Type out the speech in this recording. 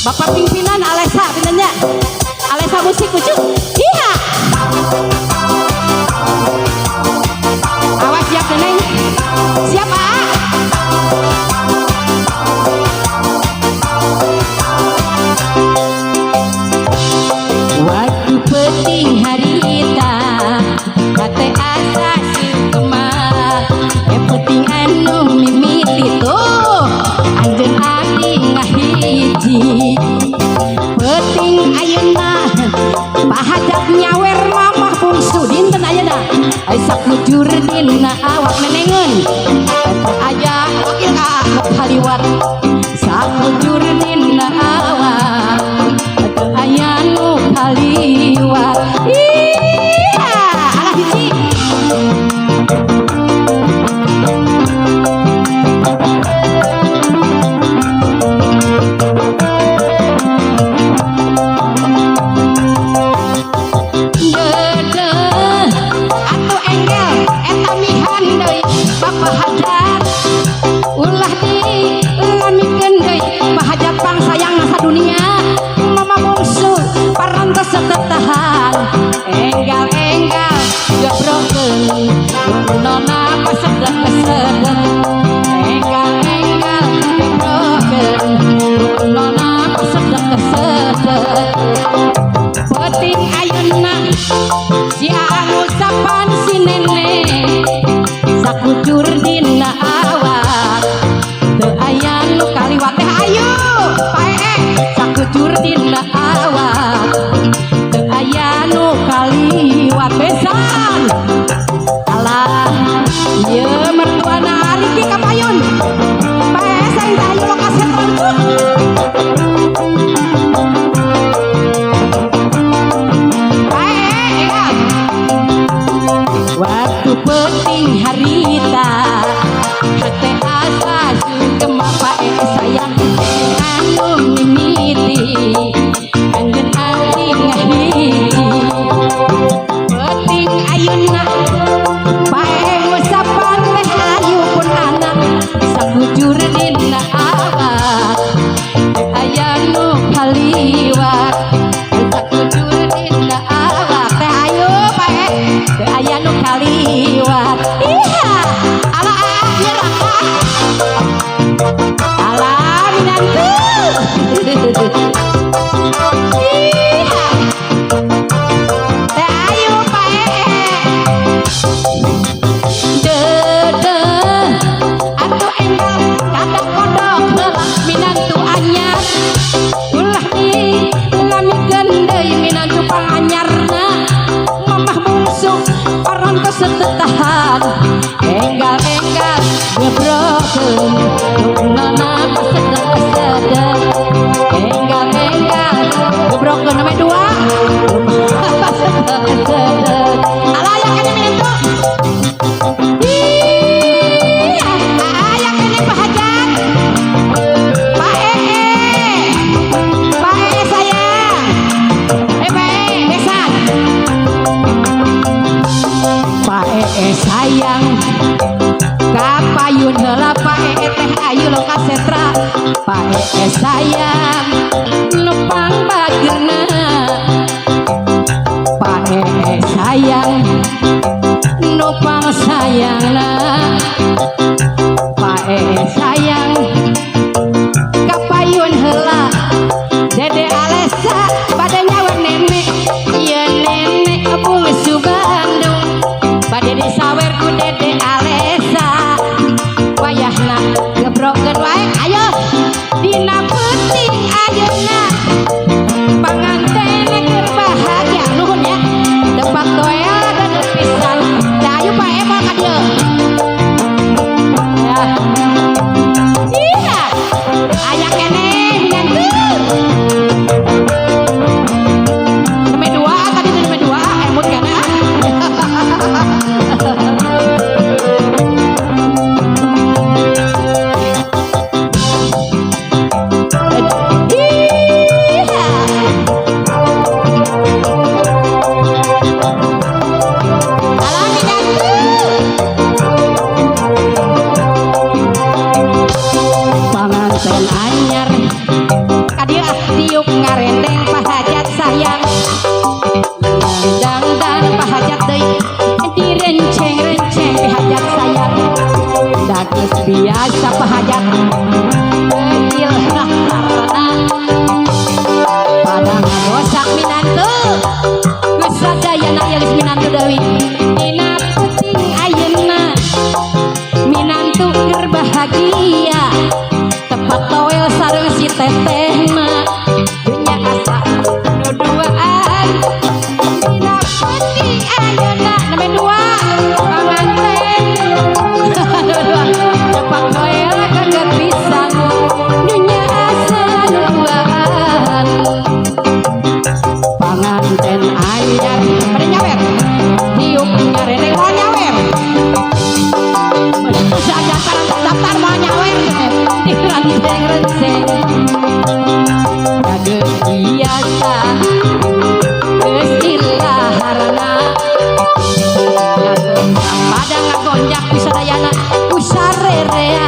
Bapak pimpinan Alesa pinannya. Alesa musik kucu. Iya. Awas siap Neneng. Siap ah. Waktu penting harita kate asa sukma penting anu mimiti tuh anjeun abdi ngahiji penting ayeuna pahajat nyawer mamah bungsu dinten ayeuna ai sakujur dina awak nenengeun aya wakil haliwat sakujur dina awak aya nu haliwat iya alah hiji penting ayeuna si anu sapan si nenek sakujur dina awak teu aya nu kaliwat teh ayo pae sakujur dina awak teu aya nu kaliwat besan alah ieu mertuana Arifki kapayun pae saeng ayo lokasi terangkut. Waktu penting harita hate asa sugema pae sayang anu mimiti anjeun abdi ngahiji penting ayeuna pae ngusapan teh ayu pun anak sakujur dina awak aya nu kaliwat sakujur dina awak teh ayu pae teu aya nu kaliwat iya ala nyerah ala minantu iya teh ayu pae dede atuh enggal kada kodok heula minantu anyar ulah dilamikeun deui minantu panganyarna mamah bungsu parantos tetetahan enggal-enggal ngebrokeun nunana pasedek-pasedek enggal-enggal ngebrokeun ame dua pasedek-pasedek alah aya kana minantu iya aya kana pahajat pae sayang pae besan pae sayang kapayun heula pae teh ayu lokasetra pae sayang nupang bageurna pae sayang nupang sayangna pae sayang kapayun heula dede Alesa bade nyawer nenek ieu nenek bungsu Bandung bade disawer ku dede Alesa wayahna ngebrokeun wae ayo dina penting ayeuna panganten keur bahagia nuhun ya tempat toel dan pisan da ayo pae moal ka dieu ya iya aya keneh minantu nomor 2 tadi nomor 2 emut kana panganten anyar kadia asa pahajat ilah karena pada ngagosak minantu geus sadayana geus minantu deui dina penting ayeuna minantu keur bahagia tepat toel sareng si teteh mah dunya asa nu duaan dina penting ayeuna nembe dua panganten dua tepat toel kagak pisan dunya asa nu duaan panganten anyar pada nyawer diuk nyarene mau nyawer ada daftar mau nyawer di renteng-renteng kage biasa geus ilaharna pada ngagonjak ku sadayana ku sarerea